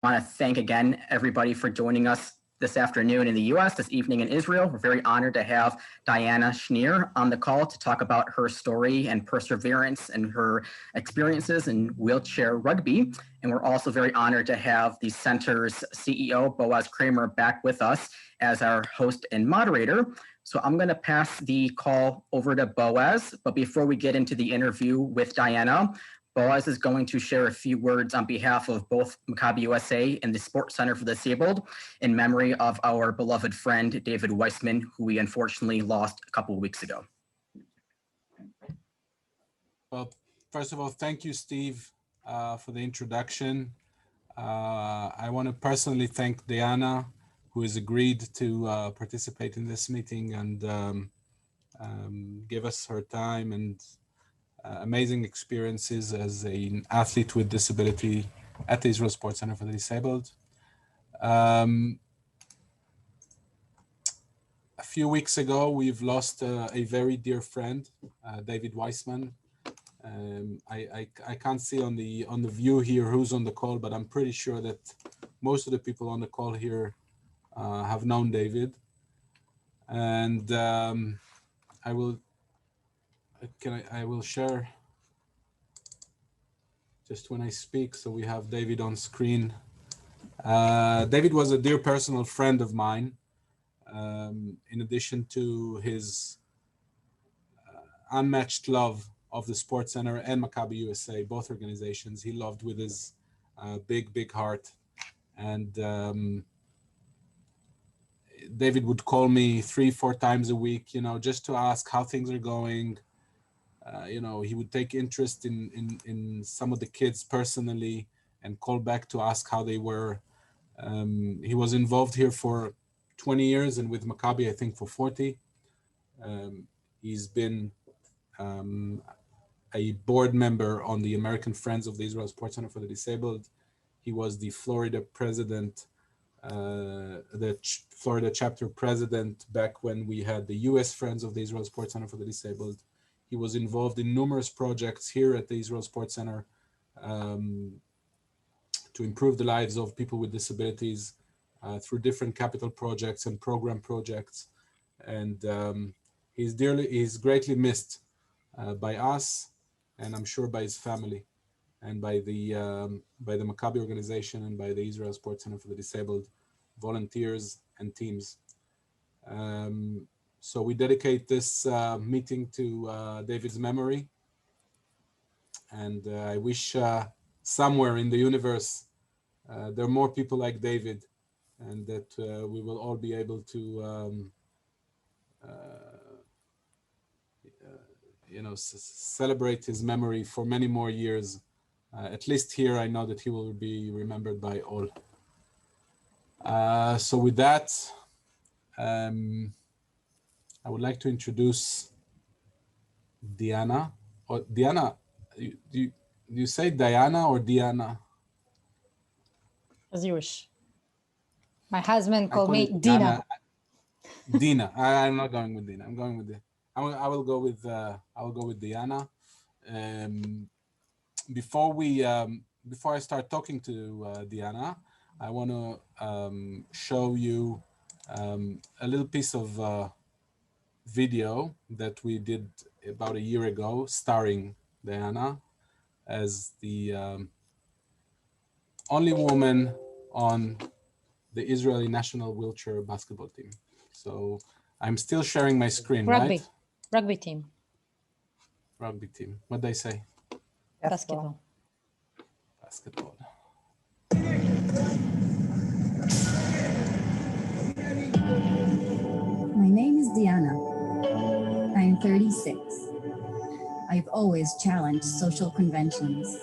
want to thank again everybody for joining us this afternoon in the US, this evening in Israel. We're very honored to have Diana Shneier on the call to talk about her story and perseverance and her experiences in wheelchair rugby. And we're also very honored to have the center's CEO, Boaz Kramer, back with us as our host and moderator. So I'm going to pass the call over to Boaz, but before we get into the interview with Diana, Boaz is going to share a few words on behalf of both Maccabi USA and the Sports Center for the Disabled in memory of our beloved friend, David Weissman, who we unfortunately lost a couple of weeks ago. Well, first of all, thank you, Steve, for the introduction. I want to personally thank Diana, who has agreed to participate in this meeting and give us her time and amazing experiences as an athlete with disability at the Israel Sports Center for the Disabled. A few weeks ago, we've lost a very dear friend, David Weissman. I can't see on the view here who's on the call, but I'm pretty sure that most of the people on the call here have known David. And I will share just when I speak, so we have David on screen. David was a dear personal friend of mine. In addition to his unmatched love of the Sports Center and Maccabi USA, both organizations, he loved with his big heart. And David would call me 3-4 times a week, just to ask how things are going. He would take interest in some of the kids personally and call back to ask how they were. He was involved here for 20 years and with Maccabi, I think, for 40. He's been a board member on the American Friends of the Israel Sports Center for the Disabled. He was the Florida president, the Florida chapter president back when we had the US Friends of the Israel Sports Center for the Disabled. He was involved in numerous projects here at the Israel Sports Center to improve the lives of people with disabilities through different capital projects and program projects. And he's greatly missed by us, and I'm sure by his family, and by the Maccabi organization and by the Israel Sports Center for the Disabled volunteers and teams. So we dedicate this meeting to David's memory. And I wish somewhere in the universe there are more people like David, and that we will all be able to celebrate his memory for many more years. At least here, I know that he will be remembered by all. So with that, I would like to introduce Diana. Diana, do you say Diana or Diana? As you wish. My husband called me Dina. Dina. I'm not going with Dina. I'm going with I will go with Diana. Before I start talking to Diana, I want to show you a little piece of video that we did about a year ago, starring Diana as the only woman on the Israeli national wheelchair basketball team. So I'm still sharing my screen, Rugby. right? Rugby team. Rugby team. What'd they say? Basketball. Basketball. My name is Diana. I am 36. I've always challenged social conventions.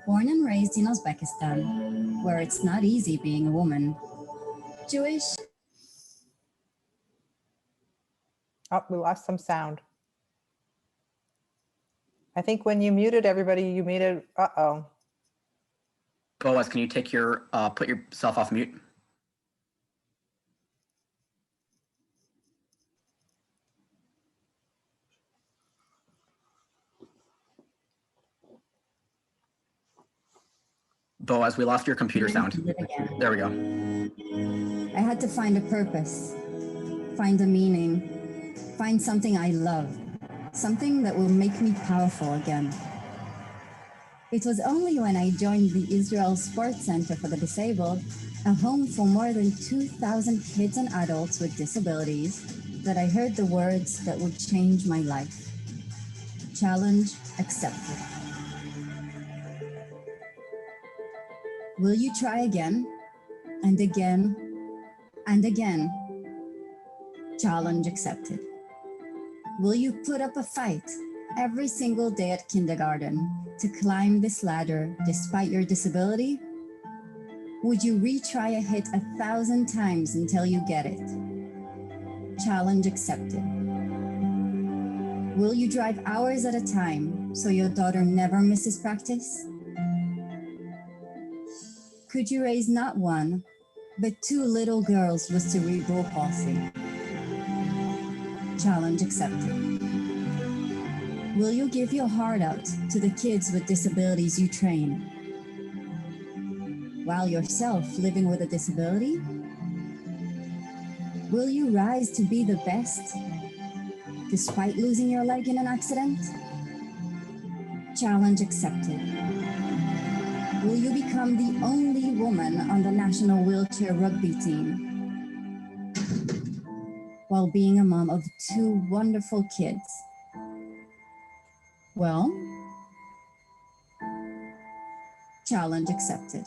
Born and raised in Uzbekistan, where it's not easy being a woman. Jewish. Oh, we lost some sound. I think when you muted everybody, you muted, uh-oh. Boaz, can you take your, put yourself off mute? Boaz, we lost your computer sound. Live again. There we go. I had to find a purpose, find a meaning, find something I love, something that will make me powerful again. It was only when I joined the Israel Sports Center for the Disabled, a home for more than 2,000 kids and adults with disabilities, that I heard the words that would change my life. Challenge accepted. Will you try again and again and again? Challenge accepted. Will you put up a fight every single day at kindergarten to climb this ladder despite your disability? Would you retry a hit 1,000 times until you get it? Challenge accepted. Will you drive hours at a time so your daughter never misses practice? Could you raise not one, but 2 little girls with cerebral palsy? Challenge accepted. Will you give your heart out to the kids with disabilities you train, while yourself living with a disability? Will you rise to be the best, despite losing your leg in an accident? Challenge accepted. Will you become the only woman on the national wheelchair rugby team, while being a mom of 2 wonderful kids? Well, challenge accepted.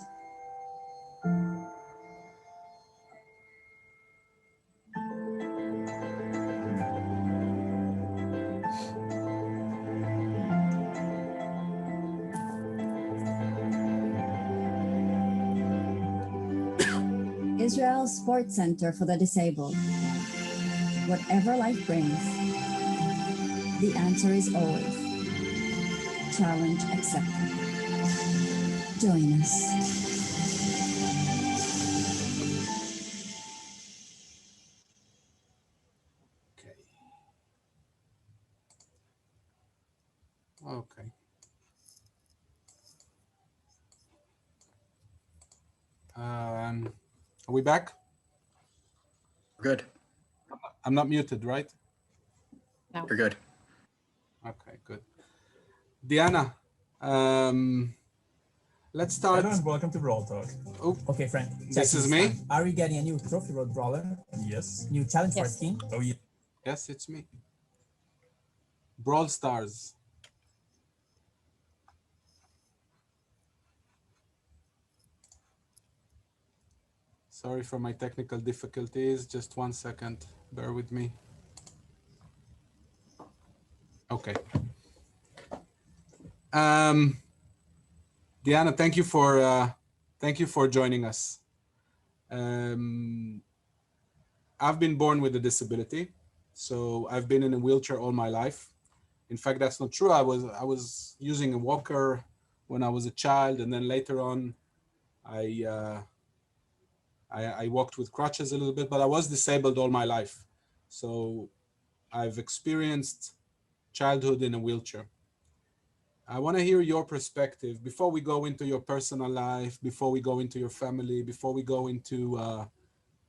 Israel Sports Center for the Disabled. Whatever life brings, the answer is always challenge accepted. Join us. Okay. Are we back? Good. I'm not muted, right? No. You're good. Okay, good. Diana, let's start. Hello and welcome to Brawl Talk. Oh, Okay, friend. This is me? Are we getting a new Trophy Road Brawler? Yes. New challenge for our Yes. team? Oh, yeah. yes, it's me. Brawl Stars. Sorry for my technical difficulties. Just 1 second. Bear with me. Okay. Diana, thank you for joining us. I've been born with a disability, so I've been in a wheelchair all my life. In fact, that's not true. I was using a walker when I was a child, and then later on, I walked with crutches a little bit, but I was disabled all my life. So I've experienced childhood in a wheelchair. I want to hear your perspective before we go into your personal life, before we go into your family, before we go into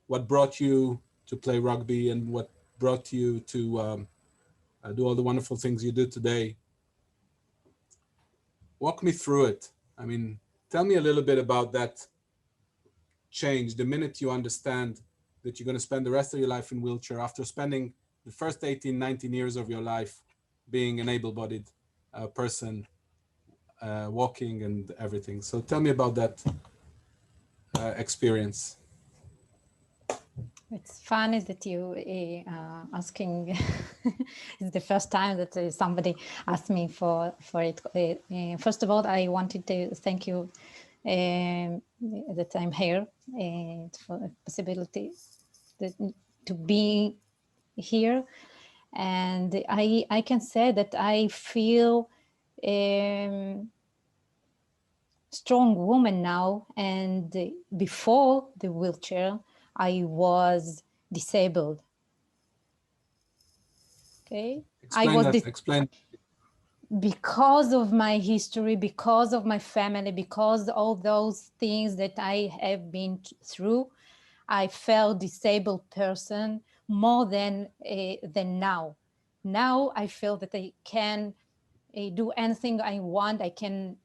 what brought you to play rugby and what brought you to do all the wonderful things you do today. Walk me through it. I mean, tell me a little bit about that change the minute you understand that you're going to spend the rest of your life in wheelchair after spending the first 18, 19 years of your life being an able-bodied person, walking and everything. So tell me about that experience. It's funny that you asking. It's the first time that somebody asked me for it. First of all, I wanted to thank you that I'm here for the possibility to be here, and I can say that I feel strong woman now, and before the wheelchair I was disabled. Okay, Explain I was that. Explain. because of my history, because of my family, because all those things that I have been through, I felt disabled person more than now. Now I feel that I can do anything I want. I can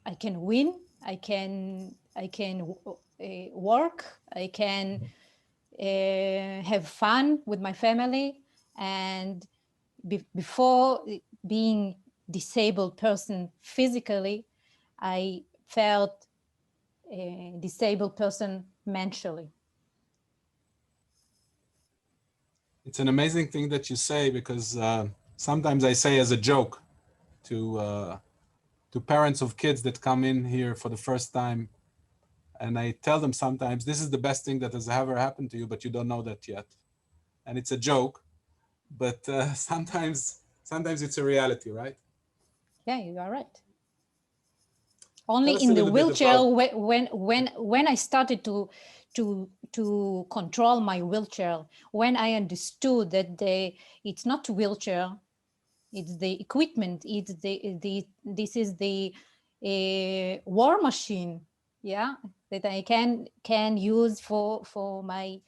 win. I can work. I can have fun with my family. And before being disabled person physically, I felt a disabled person mentally. It's an amazing thing that you say, because sometimes I say as a joke to parents of kids that come in here for the first time, and I tell them sometimes, this is the best thing that has ever happened to you, but you don't know that yet. And it's a joke, but sometimes it's a reality, right? Yeah, you are right. Only Tell us in a the little bit wheelchair, about- when I started to control my wheelchair, when I understood that it's not wheelchair, it's the equipment, it's this is the war machine, yeah, that I can use for my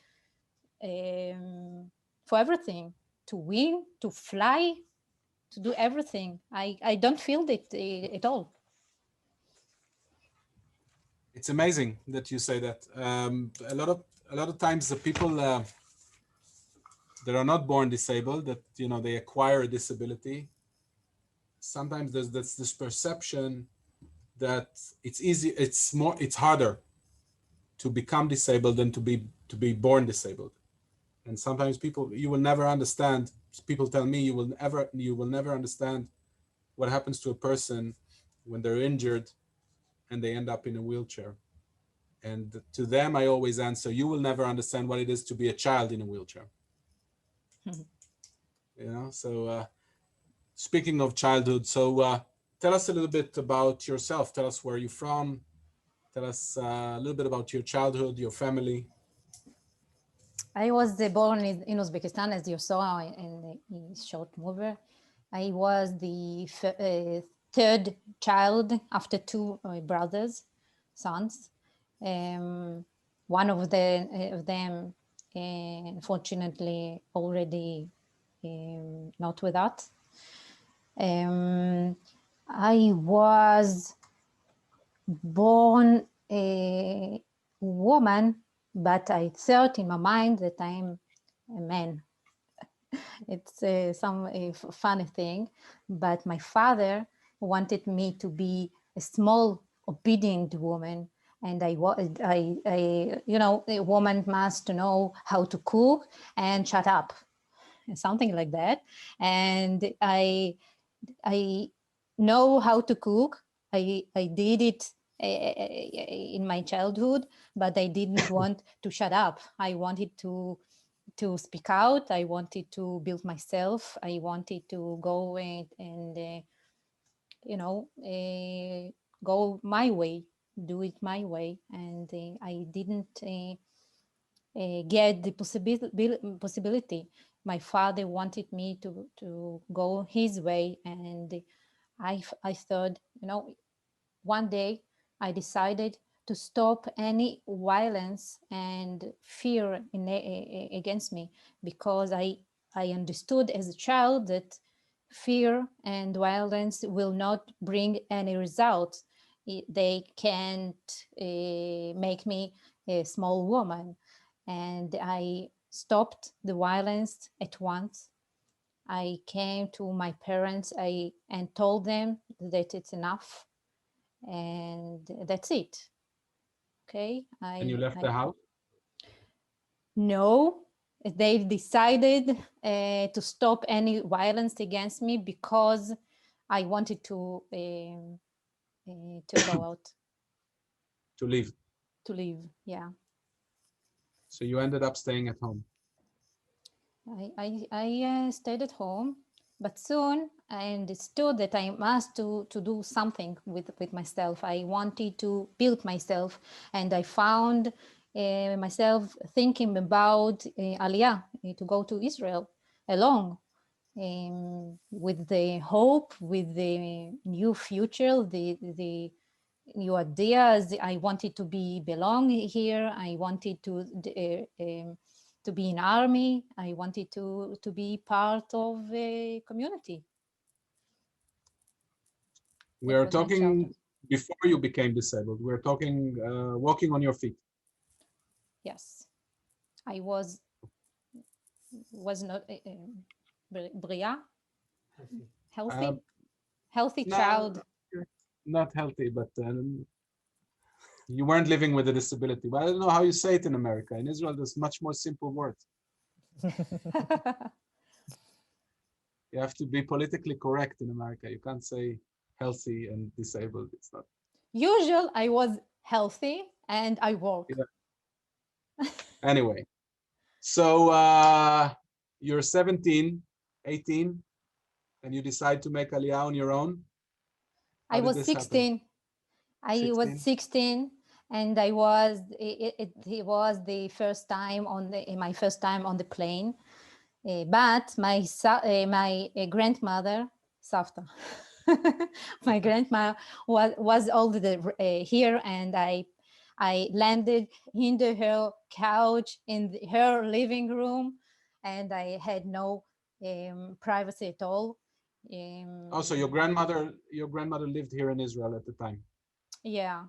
for everything, to win, to fly, to do everything. I don't feel it at all. It's amazing that you say that. A lot of times the people that are not born disabled, that they acquire a disability, sometimes there's this perception that it's harder to become disabled than to be born disabled. And sometimes you will never understand. People tell me you will never understand what happens to a person when they're injured and they end up in a wheelchair. And to them, I always answer, you will never understand what it is to be a child in a wheelchair. So speaking of childhood, so tell us a little bit about yourself. Tell us where you're from. Tell us a little bit about your childhood, your family. I was born in Uzbekistan, as you saw in the short movie. I was the third child after two brothers, sons. One of them, unfortunately, already not with us. I was born a woman, but I thought in my mind that I'm a man. It's some funny thing, but my father wanted me to be a small, obedient woman. And a woman must know how to cook and shut up, something like that. And I know how to cook. I did it in my childhood, but I didn't want to shut up. I wanted to speak out. I wanted to build myself. I wanted to go and go my way, do it my way. And I didn't get the possibility. My father wanted me to go his way, and I thought, one day I decided to stop any violence and fear against me, because I understood as a child that fear and violence will not bring any results. They can't make me a small woman. And I stopped the violence at once. I came to my parents and told them that it's enough, and that's it. Okay. And you left the house? No, they decided to stop any violence against me because I wanted to go out. To leave. To leave, yeah. So you ended up staying at home. I stayed at home, but soon I understood that I must to do something with myself. I wanted to build myself, and I found myself thinking about Aliyah, to go to Israel. along, with the hope, with the new future, the new ideas. I wanted to belong here. I wanted to be in army. I wanted to be part of a community. We That are was my childhood. talking before you became disabled. We're talking walking on your feet. Yes, I was not bria, healthy No, child. not healthy, but you weren't living with a disability. But I don't know how you say it in America. In Israel, there's much more simple words. You have to be politically correct in America. You can't say healthy and disabled. It's not. Usually, I was healthy and I work. Yeah. Anyway, so you're 17, 18, and you decide to make Aliyah on your own. I was 16. I was 16, and I was. It was the first time my first time on the plane. But my grandmother, Savta, my grandma was already here, and I landed in her couch in her living room, and I had no privacy at all. Also, your grandmother lived here in Israel at the time. Yeah.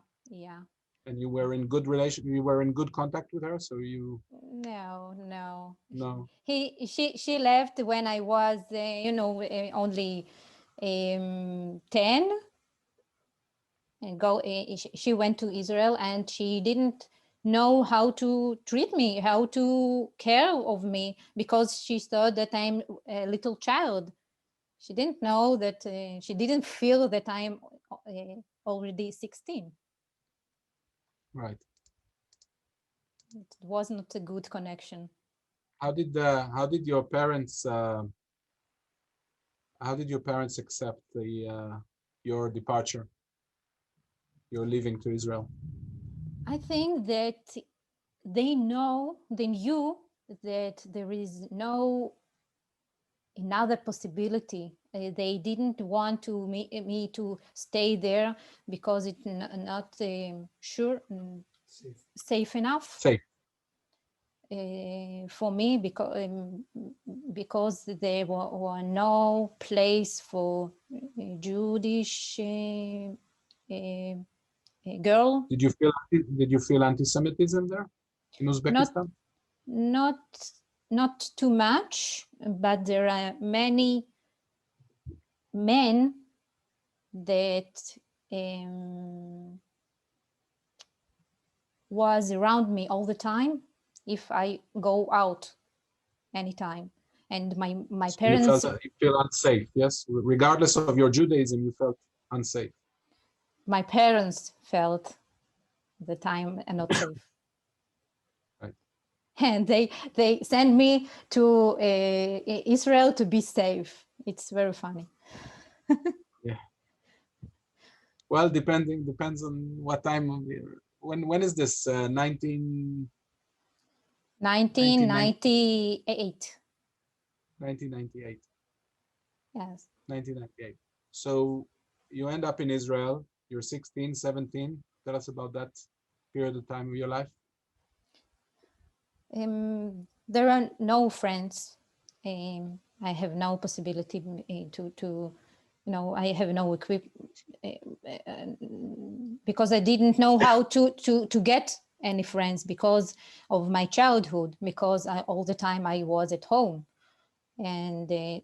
And you were in good relation. You were in good contact with her, so you. No. She left when I was, only 10. And she went to Israel, and she didn't know how to treat me, how to care of me, because she thought that I'm a little child. She didn't know that, she didn't feel that I'm already 16. Right. It was not a good connection. How did your parents accept your departure, your leaving to Israel? I think that they knew that there is no another possibility. They didn't want to me to stay there because it's not safe enough. Safe. For me, because there were no place for Jewish girl. Did you feel anti-Semitism there in Uzbekistan? Not too much, but there are many men that was around me all the time if I go out anytime. And my So parents. You feel unsafe, yes? Regardless of your Judaism, you felt unsafe. My parents felt the time not safe. Right. And they send me to Israel to be safe. It's very funny. Yeah. Well, depends on what time of year. When is this? 1998. 1998. Yes. 1998. So you end up in Israel. You're 16, 17. Tell us about that period of time of your life. There are no friends. I have no possibility to I have no because I didn't know how to get any friends because of my childhood, because all the time I was at home, and they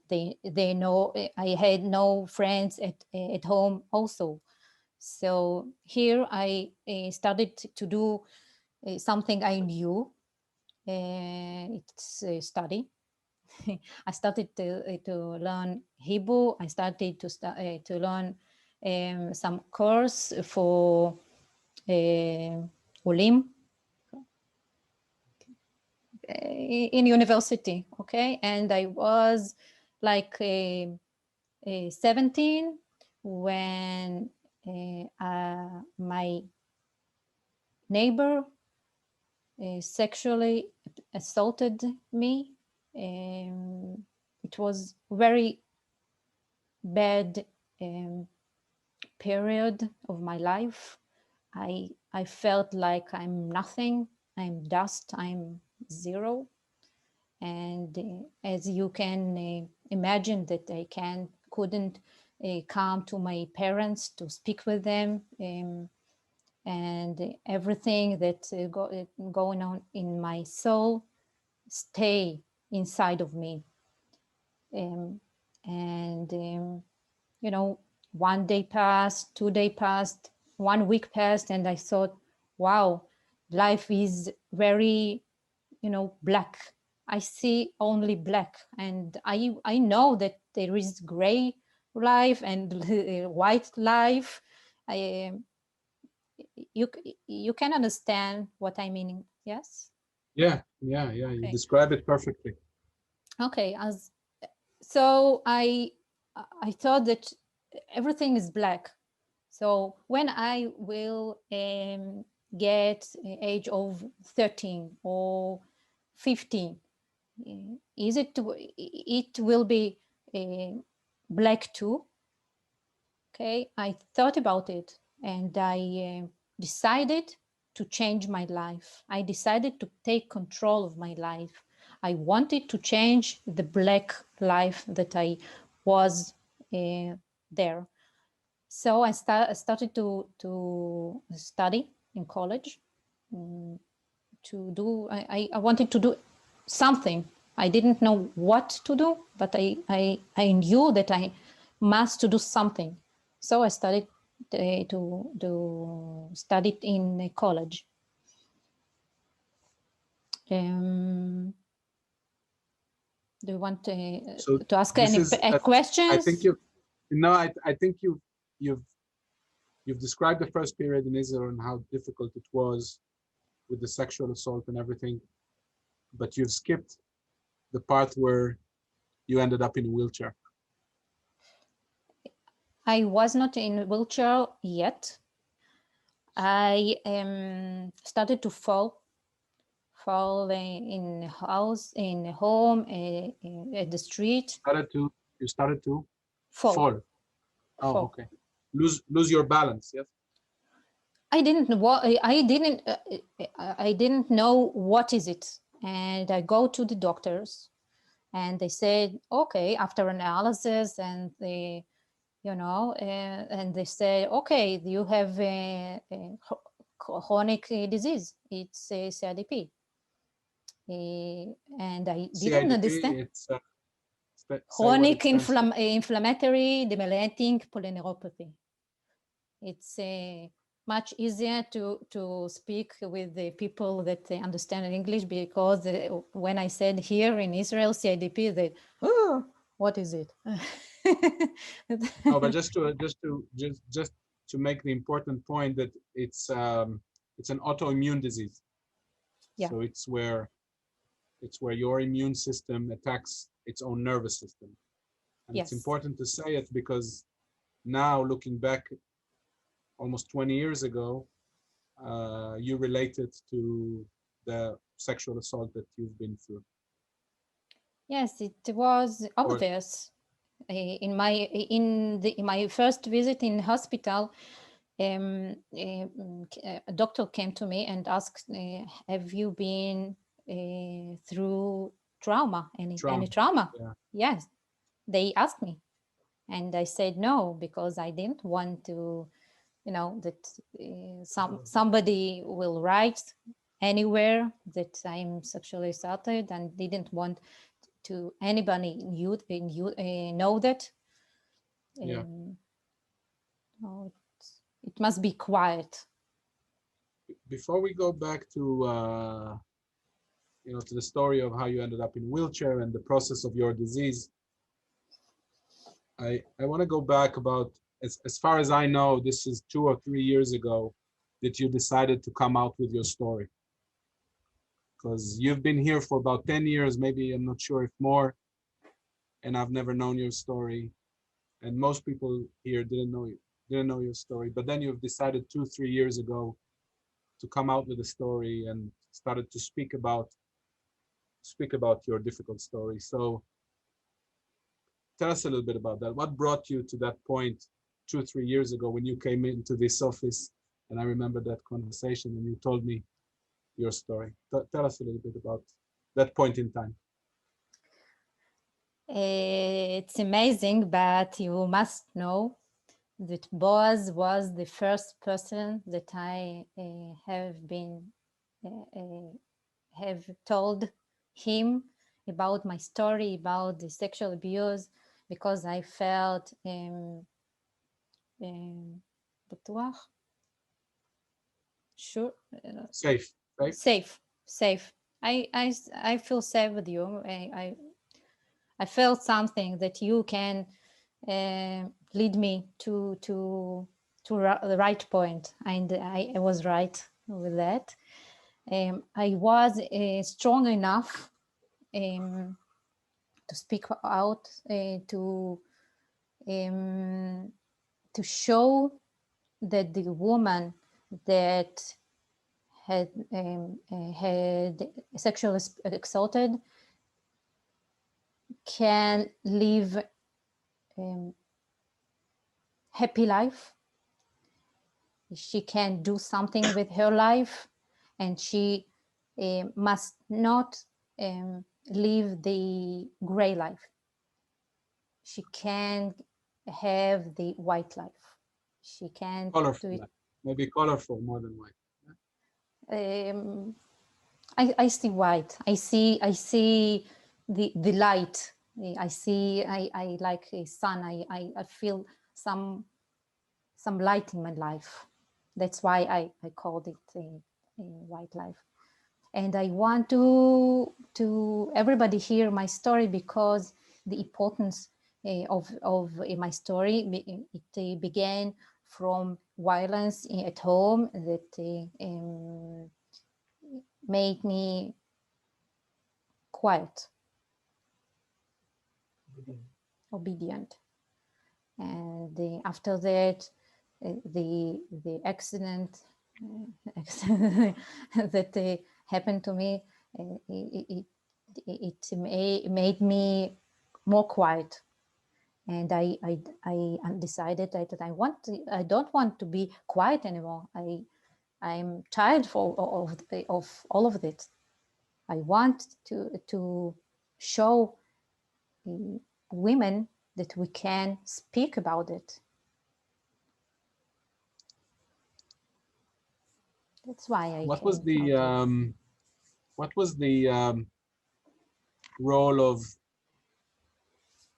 know I had no friends at home also. So here I started to do something I knew. It's a study. I started to learn Hebrew. I started to learn some course for Olim in university. Okay, and I was like 17 when my neighbor sexually assaulted me. it was very bad period of my life. I felt like I'm nothing, I'm dust, I'm zero. And as you can imagine, that I couldn't come to my parents to speak with them, and everything that going on in my soul stay inside of me. You know, 1 day passed, 2 day passed, 1 week passed, and I thought, wow, life is very, you know, black. I see only black, and I know that there is gray life and white life. You can understand what I mean, yes? Yeah. You Okay. describe it perfectly. Okay, so I thought that everything is black. So when I will get age of 13 or 15, it will be black too? Okay, I thought about it, and I decided to change my life. I decided to take control of my life. I wanted to change the black life that I was there. So I started to study in college. I wanted to do something. I didn't know what to do, but I knew that I must to do something. So I started to study in college. Do you want to ask any questions? I think I think you've described the first period in Israel and how difficult it was with the sexual assault and everything, but you've skipped the part where you ended up in a wheelchair. I was not in a wheelchair yet. I started to fall in a house, in a home, at the street. You started to fall. Oh, okay. Lose your balance. Yes. I didn't know what is it, and I go to the doctors, and they said, okay, after analysis, and they, you know, and they say, okay, you have a chronic disease. It's a CIDP. And I didn't understand. It's chronic inflammatory demyelinating polyneuropathy. It's much easier to speak with the people that understand English, because when I said here in Israel CIDP, they, oh, what is it? No, but just to make the important point that it's an autoimmune disease. Yeah. So it's where your immune system attacks its own nervous system. And yes. It's important to say it because now, looking back almost 20 years ago, you related to the sexual assault that you've been through. Yes, it was obvious. In my first visit in hospital, a doctor came to me and asked, have you been through trauma, any trauma? Yeah. Yes, they asked me, and I said no, because I didn't want to, you know, that somebody will write anywhere that I'm sexually assaulted, and didn't want to anybody know that. Yeah. No, it must be quiet. Before we go back to to the story of how you ended up in wheelchair and the process of your disease, I want to go back about, as far as I know, this is 2 or 3 years ago that you decided to come out with your story. Because you've been here for about 10 years, maybe, I'm not sure if more, and I've never known your story. And most people here didn't know your story. But then you've decided 2-3 years ago to come out with a story and started to speak about your difficult story. So tell us a little bit about that. What brought you to that point 2 or 3 years ago when you came into this office? And I remember that conversation and you told me your story. Tell us a little bit about that point in time. It's amazing, but you must know that Boaz was the first person that I have told him about my story, about the sexual abuse, because I felt sure, Safe. safe. I feel safe with you. I felt something that you can lead me to the right point, and I was right with that. I was strong enough to speak out, to show that the woman that had sexually assaulted can live happy life. She can do something with her life, and she must not live the gray life. She can have the white life. She can Colorful, do it. maybe colorful more than white. I see white. I see the light. I like a sun. I feel some light in my life. That's why I called it a white life. And I want to everybody hear my story, because the importance of my story, it began from violence at home that made me quiet, obedient. And after that, the accident that happened to me, it made me more quiet. And I decided that I don't want to be quiet anymore. I'm tired of all of it. I want to show women that we can speak about it. That's why I. What was the role of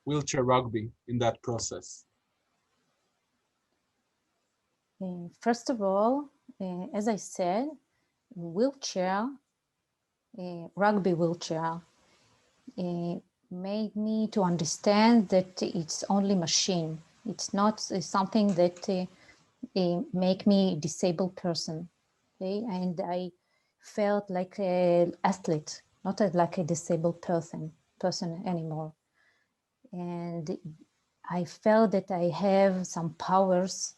wheelchair rugby in that process? First of all, as I said, wheelchair, rugby wheelchair, made me to understand that it's only machine. It's not something that make me disabled person. Okay? And I felt like an athlete, not like a disabled person anymore. And I felt that I have some powers.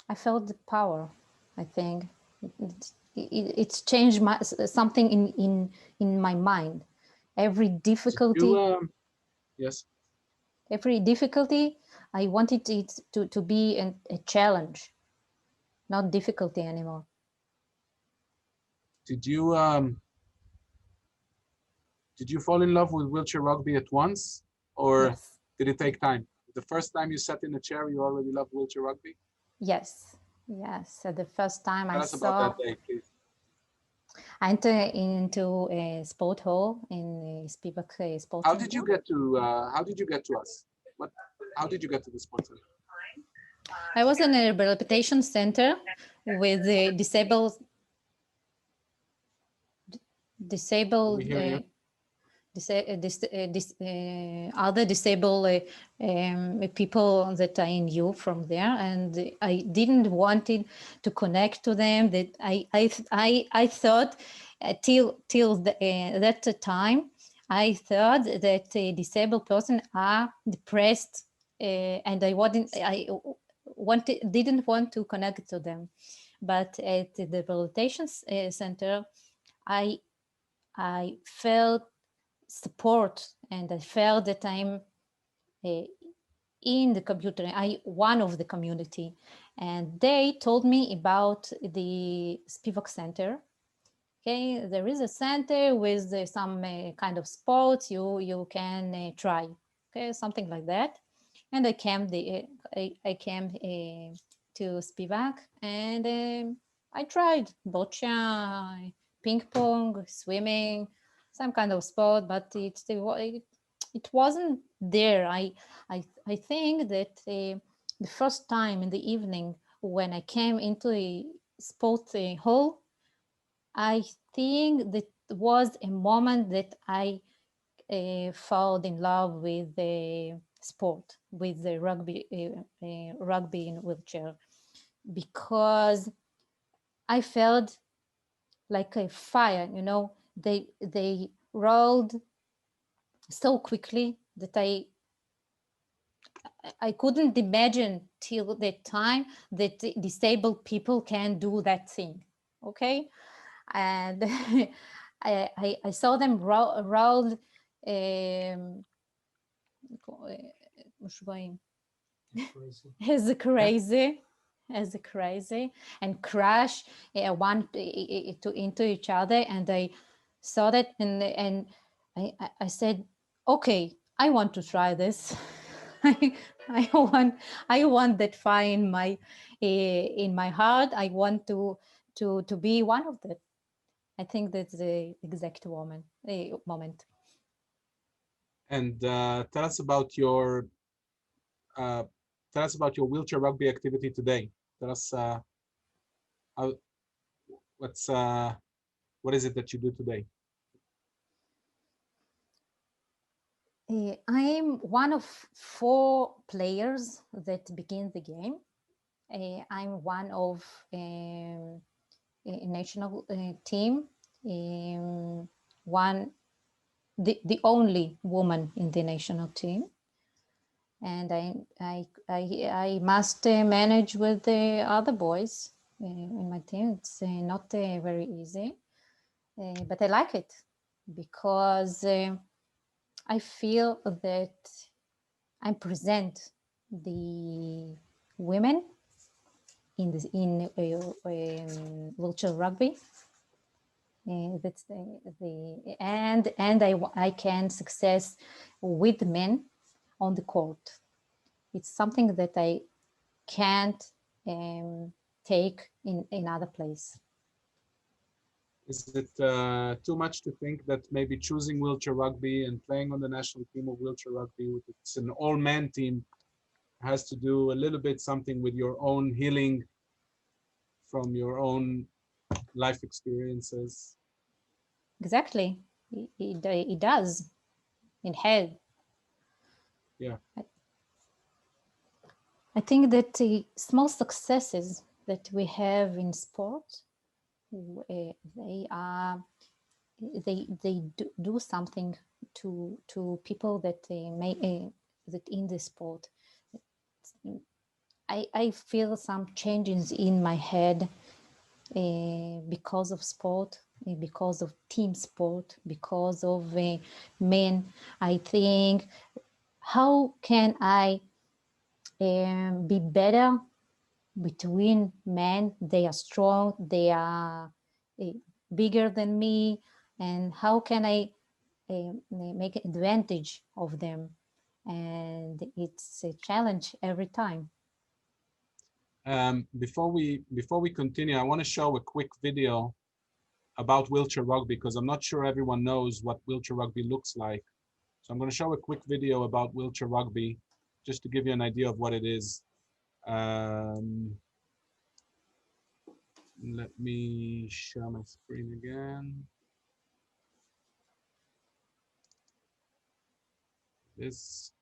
I felt the power. I think it's changed something in my mind. Every difficulty. Yes. Every difficulty, I wanted it to be a challenge, not difficulty anymore. Did you fall in love with wheelchair rugby at once, or Yes. did it take time? The first time you sat in a chair, you already loved wheelchair rugby? Yes. So the first time Tell us about that day, please. I entered into a sport hall in Spivak Sports. How did you get to us? How did you get to the sports center? I was in a rehabilitation center with the disabled other disabled people that I knew from there, and I didn't want to connect to them. That I thought till that time, I thought that disabled person are depressed, and I didn't want to connect to them. but at the rehabilitation center, I felt support, and I felt that I'm in the computer, one of the community. And they told me about the Spivak Center. Okay, there is a center with some kind of sports you can try. Okay, something like that. And I came to Spivak, and I tried boccia, ping pong, swimming, some kind of sport, but it wasn't there. I think that the first time in the evening when I came into a sport hall, I think that was a moment that I fell in love with the sport, with the rugby in wheelchair, because I felt like a fire. You know, they rolled so quickly that I couldn't imagine till that time that disabled people can do that thing. Okay, and I saw them roll. مش باين as crazy and crash into each other, and I saw that, and I said, okay, I want to try this. I want that fire in my heart. I want to be one of them. I think that's the exact moment. And tell us about your wheelchair rugby activity today. Tell us what is it that you do today? I'm one of 4 players that begin the game. I'm one of a national team, the only woman in the national team, and I must manage with the other boys in my team. It's not very easy, but I like it because I feel that I present the women in wheelchair rugby. That's and I can success with men on the court. It's something that I can't take in other place. Is it too much to think that maybe choosing wheelchair rugby and playing on the national team of wheelchair rugby, it's an all-man team, has to do a little bit something with your own healing from your own life experiences? Exactly, it does. It had. Yeah. I think that the small successes that we have in sport, they do something to people that that in the sport. I feel some changes in my head because of sport, because of team sport, because of men. I think, how can I be better between men? They are strong, they are bigger than me, and how can I make advantage of them? And it's a challenge every time. Before we continue, I want to show a quick video about wheelchair rugby, because I'm not sure everyone knows what wheelchair rugby looks like. So I'm going to show a quick video about wheelchair rugby, just to give you an idea of what it is. Let me share my screen again. This.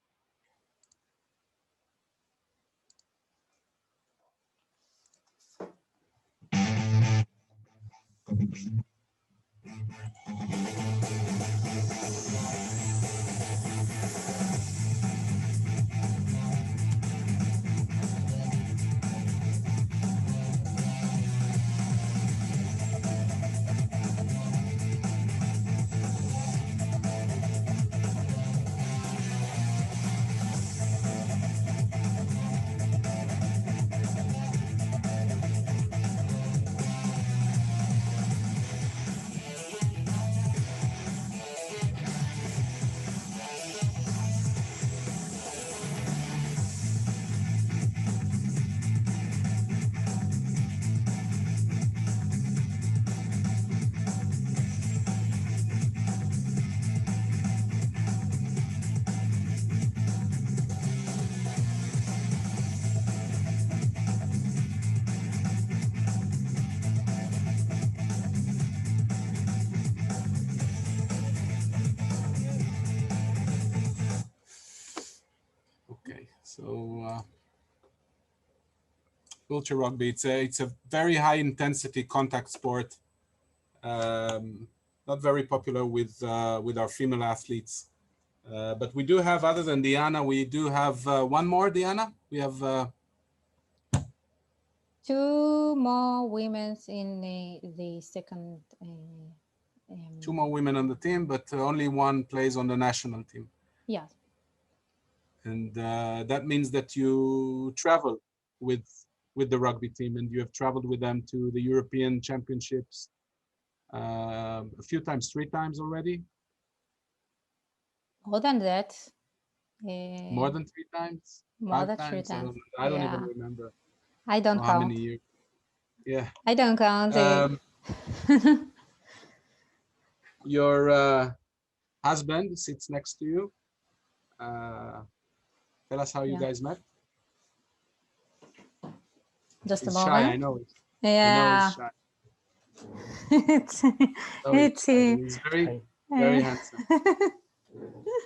So wheelchair rugby, it's a very high intensity contact sport. Not very popular with our female athletes. But we do have, other than Diana, we do have one more, Diana. We have 2 more women in the second. 2 more women on the team, but only one plays on the national team. Yes. And that means that you travel with the rugby team, and you have traveled with them to the European Championships a few times, 3 times already. More than that. More than 3 times? More 5 than 3 times? times. I don't even remember. I don't count. How many years? Yeah. I don't count. Your husband sits next to you. Tell us how you guys met. Just He's a shy, moment. I know. Yeah. I know he's shy. He's very, very handsome.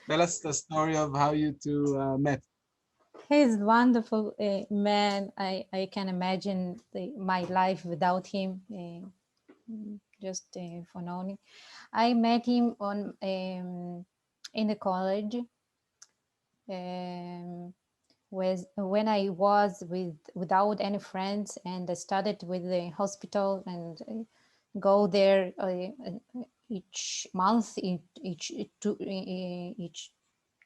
Tell us the story of how you two met. He's a wonderful man. I can imagine my life without him. Just for knowing. I met him on in the college. When I was without any friends, and I started with the hospital and go there each month,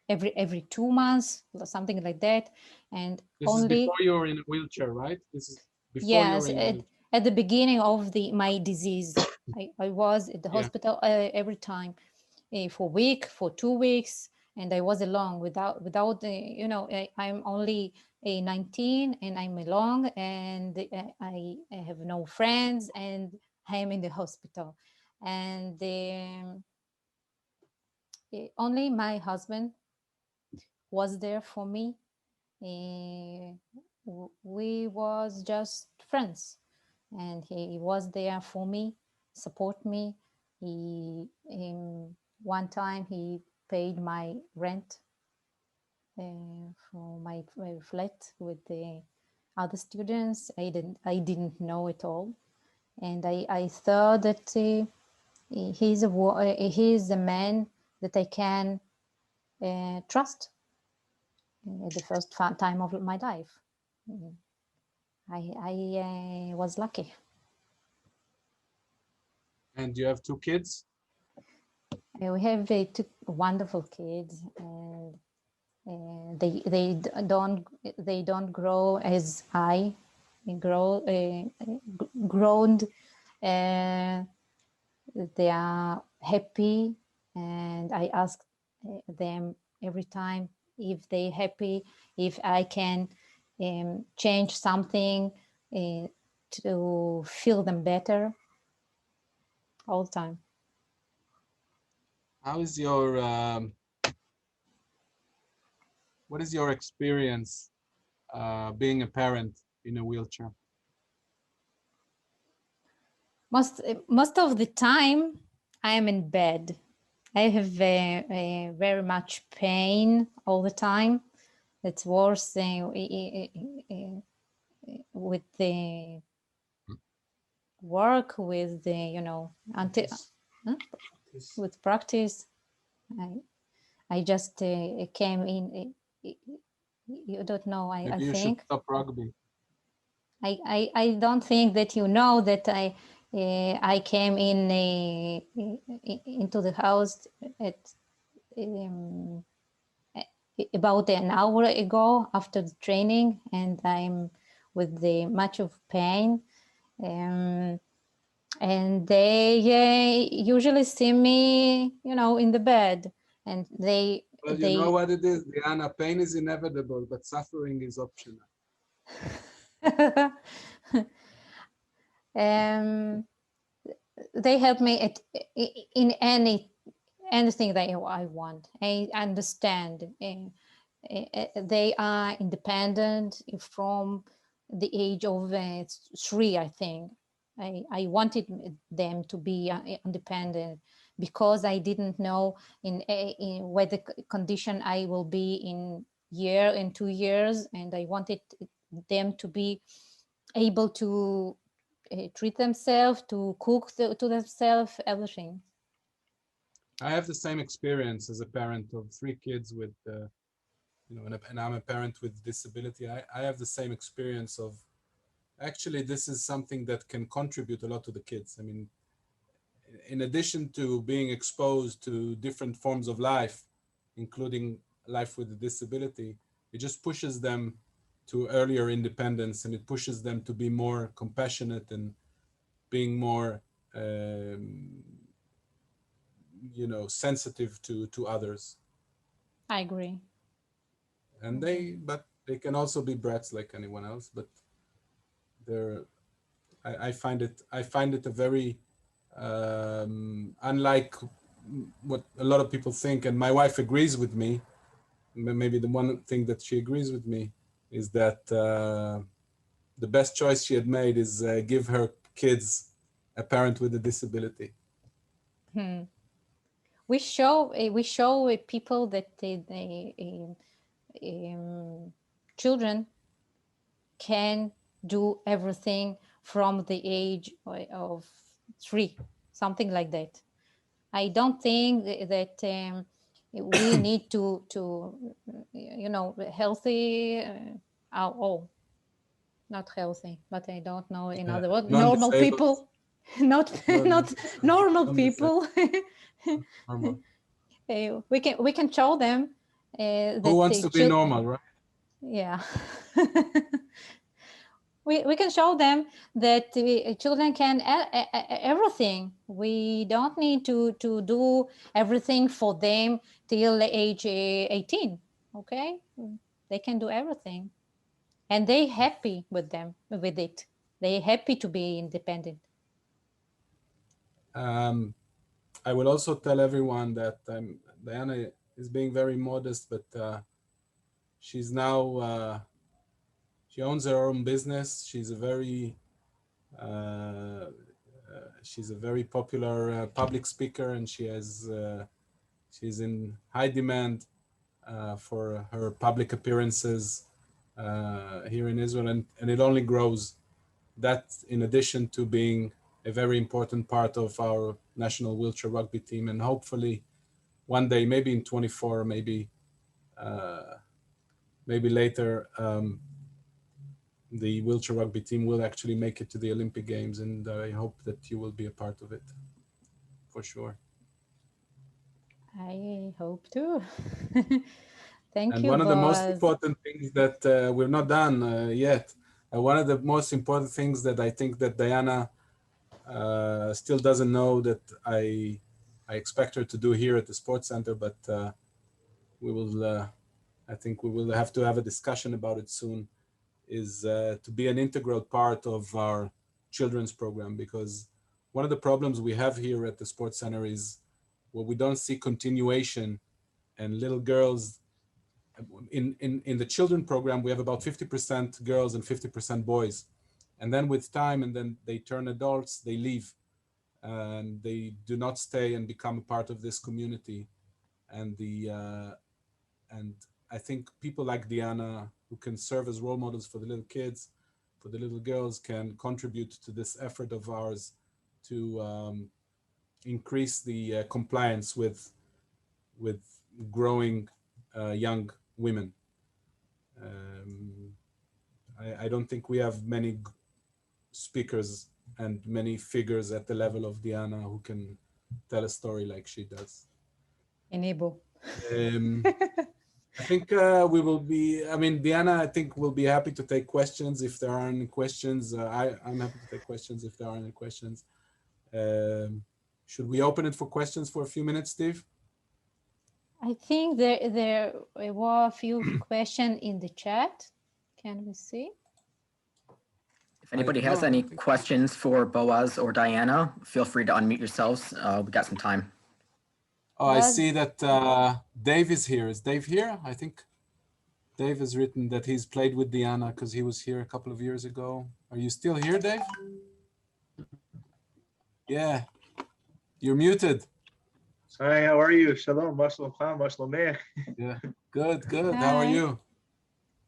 every 2 months, or something like that. And this is before you were in a wheelchair, right? This is before you were in a wheelchair. At the beginning of my disease. I was at the hospital every time for a week, for 2 weeks, and I was alone without I'm only 19 and I'm alone, and I have no friends, and I am in the hospital, and only my husband was there for me. We was just friends, and he was there for me, support me. One time he paid my rent for my flat with the other students. I didn't know it all, and I thought that he's a man that I can trust at the first time of my life. I was lucky. And you have 2 kids? We have 2 wonderful kids, and they don't grow as I grown. They are happy, and I ask them every time if they happy, if I can change something to feel them better all the time. How is your what is your experience being a parent in a wheelchair? Most of the time I am in bed. I have very much pain all the time. It's worse with the work, with the with practice. I just came in. You don't know. Maybe I you think should stop rugby. I don't think that you know that I came in into the house at about an hour ago after the training, and I'm with the much of pain, and they usually see me, in the bed, and they. Well, you know what it is, Diana. Pain is inevitable, but suffering is optional. They help me in anything that I want. I understand. They are independent from the age of 3, I think. I wanted them to be independent because I didn't know in what the condition I will be in year and 2 years, and I wanted them to be able to treat themselves, to cook to themselves, everything. I have the same experience as a parent of 3 kids with, and I'm a parent with disability. I have the same experience of, actually, this is something that can contribute a lot to the kids. I mean, in addition to being exposed to different forms of life, including life with a disability, it just pushes them to earlier independence, and it pushes them to be more compassionate and being more, sensitive to others. I agree. And but they can also be brats like anyone else. But I find it a very, unlike what a lot of people think, and my wife agrees with me. Maybe the one thing that she agrees with me is that the best choice she had made is give her kids a parent with a disability. We show people that children can do everything from the age of 3, something like that. I don't think that we need to healthy. Not healthy, but I don't know in other words. Normal people, not normal people. Normal. We can show them that who wants to be normal, right? Yeah. We can show them that children can everything. We don't need to do everything for them till age 18. Okay, they can do everything, and they happy with it. They happy to be independent. I will also tell everyone that Diana is being very modest, but she's now, she owns her own business. She's a very popular public speaker, and she's in high demand for her public appearances here in Israel, and it only grows. That, in addition to being a very important part of our national wheelchair rugby team, and hopefully one day, maybe in 24, maybe later, the wheelchair rugby team will actually make it to the Olympic Games, and I hope that you will be a part of it, for sure. I hope too. Thank and you. One of the most important things that we're not done yet. One of the most important things that I think that Diana still doesn't know, that I expect her to do here at the Sports Center, but we will. I think we will have to have a discussion about it soon. Is to be an integral part of our children's program, because one of the problems we have here at the Sports Center is, well, we don't see continuation, and little girls in the children program, we have about 50% girls and 50% boys. And then with time, and then they turn adults, they leave, and they do not stay and become a part of this community. And I think people like Diana, who can serve as role models for the little kids, for the little girls, can contribute to this effort of ours to increase the compliance with growing young women. I don't think we have many speakers and many figures at the level of Diana who can tell a story like she does. Enable. I think we will be, Diana, I think will be happy to take questions if there are any questions. I'm happy to take questions if there are any questions. Should we open it for questions for a few minutes, Steve? I think there were a few questions in the chat. Can we see? If anybody has any questions for Boaz or Diana, feel free to unmute yourselves. We got some time. Oh, I see that Dave is here. Is Dave here? I think Dave has written that he's played with Diana because he was here a couple of years ago. Are you still here, Dave? Yeah, you're muted. Hi, how are you? Shalom, mashalom, mashalomech. Yeah, good, good. How are Hi. you?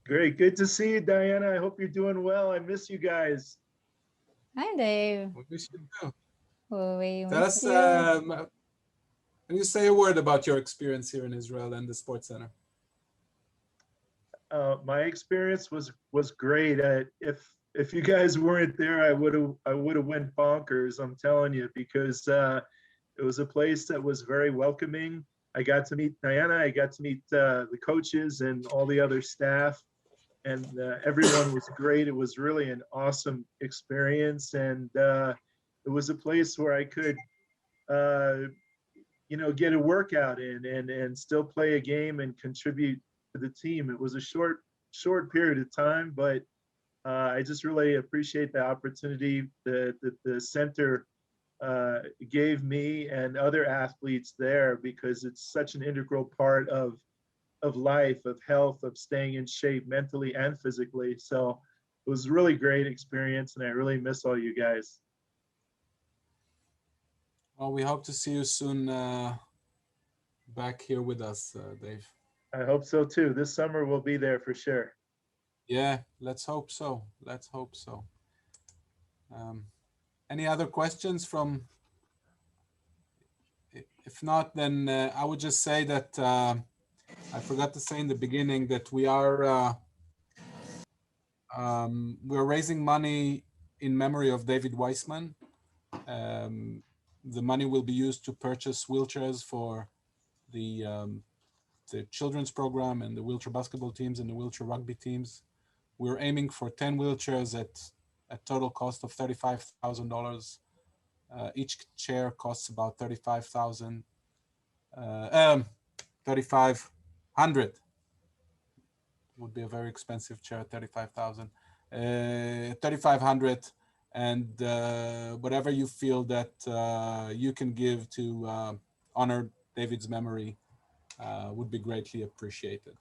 Great, good to see you, Diana. I hope you're doing well. I miss you guys. Hi, Dave. We miss you too. We Tell miss us, you. can you say a word about your experience here in Israel and the Sports Center? My experience was great. If you guys weren't there, I would have went bonkers. I'm telling you, because it was a place that was very welcoming. I got to meet Diana. I got to meet the coaches and all the other staff, and everyone was great. It was really an awesome experience, and it was a place where I could, get a workout in and still play a game and contribute to the team. It was a short period of time, but I just really appreciate the opportunity that the center gave me and other athletes there, because it's such an integral part of life, of health, of staying in shape mentally and physically. So it was a really great experience, and I really miss all you guys. Well, we hope to see you soon back here with us, Dave. I hope so too. This summer we'll be there for sure. Yeah, let's hope so. Let's hope so. Any other questions from? If not, then I would just say that I forgot to say in the beginning that we're raising money in memory of David Weissman. The money will be used to purchase wheelchairs for the children's program and the wheelchair basketball teams and the wheelchair rugby teams. We're aiming for 10 wheelchairs at a total cost of $35,000. Each chair costs about $3,500. Would be a very expensive chair, 35,000. 3,500, and whatever you feel that you can give to honor David's memory would be greatly appreciated.